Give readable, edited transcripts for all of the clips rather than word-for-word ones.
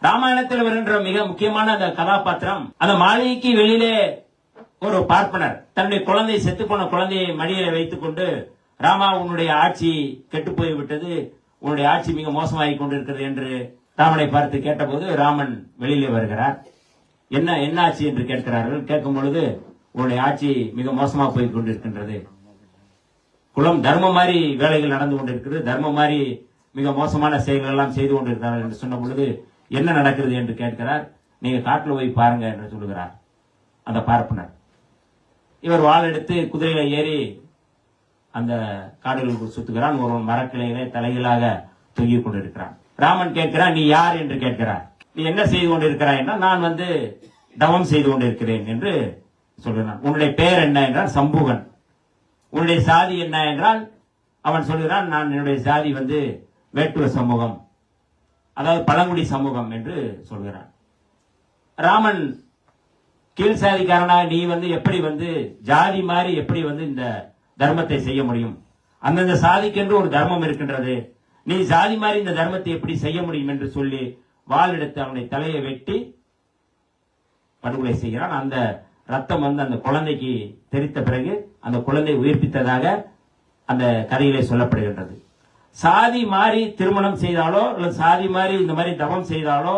ராமாயணத்தில் வருகின்ற மிக முக்கியமான அந்த கதாபாத்திரம், அந்த மாளிகைக்கு வெளியிலே ஒரு பார்ப்பனர் தன்னுடைய குழந்தை செத்துப்போன குழந்தையை மடியில வைத்துக் கொண்டு, ராமா உன்னுடைய ஆட்சி கெட்டு போய்விட்டது, உன்னுடைய ஆட்சி மிக மோசமாகி கொண்டிருக்கிறது என்று ராமனை பார்த்து கேட்டபோது ராமன் வெளியிலே வருகிறார். என்ன ஆட்சி என்று கேட்கிறார்கள். கேட்கும் பொழுது உன்னுடைய ஆட்சி மிக மோசமாக போய் கொண்டிருக்கின்றது, குலம் தர்மம் மாதிரி வேலைகள் நடந்து கொண்டிருக்கிறது, தர்மம் மாதிரி மிக மோசமான செயல்கள் எல்லாம் செய்து கொண்டிருக்கிறார்கள் என்று சொன்ன பொழுது என்ன நடக்கிறது என்று கேட்கிறார். நீங்க காட்டுல போய் பாருங்க என்று சொல்லுகிறார் அந்த பார்ப்பனர். இவர் வாள் எடுத்து குதிரையில ஏறி அந்த காடுகளுக்கு சுத்துகிறான். ஒரு மரக்கிளையிலே தலைகளாக தொங்கிக் கொண்டிருக்கிறான். ராமன் கேட்கிறான், நீ யார் என்று கேட்கிறார். நீ என்ன செய்து கொண்டிருக்கிறாய் என்றால், நான் தவம் செய்து கொண்டிருக்கிறேன் என்று சொல்கிறான். உன்னுடைய பெயர் என்ன என்றால் சம்புகன். உன்னுடைய சாதி என்ன என்றால் அவன் சொல்கிறான், நான் என்னுடைய சாதி வேட்டுவ சமூகம், அதாவது பழங்குடி சமூகம் என்று சொல்கிறான். ராமன் கீழ் சாதிக்காரனாக நீ எப்படி ஜாதி மாதிரி எப்படி இந்த தர்மத்தை செய்ய முடியும்? அந்தந்த சாதிக்கென்று ஒரு தர்மம் இருக்கின்றது, நீ ஜாதி மாதிரி இந்த தர்மத்தை எப்படி செய்ய முடியும் என்று சொல்லி வாள் எடுத்து அவனுடைய தலையை வெட்டி படுகொலை செய்கிறான். அந்த ரத்தம் அந்த குழந்தைக்கு தெரித்த பிறகு அந்த குழந்தை உயிர்ப்பித்ததாக அந்த கதையிலே சொல்லப்படுகின்றது. சாதி மாறி திருமணம் செய்தாலோ அல்லது சாதி மாறி இந்த மாதிரி தவம் செய்தாலோ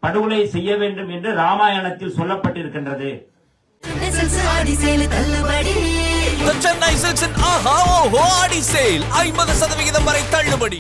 படுகொலை செய்ய வேண்டும் என்று ராமாயணத்தில் சொல்லப்பட்டிருக்கின்றது. The Chennai Silks and Aha Oho Adi Sale 50% வரை தள்ளுபடி.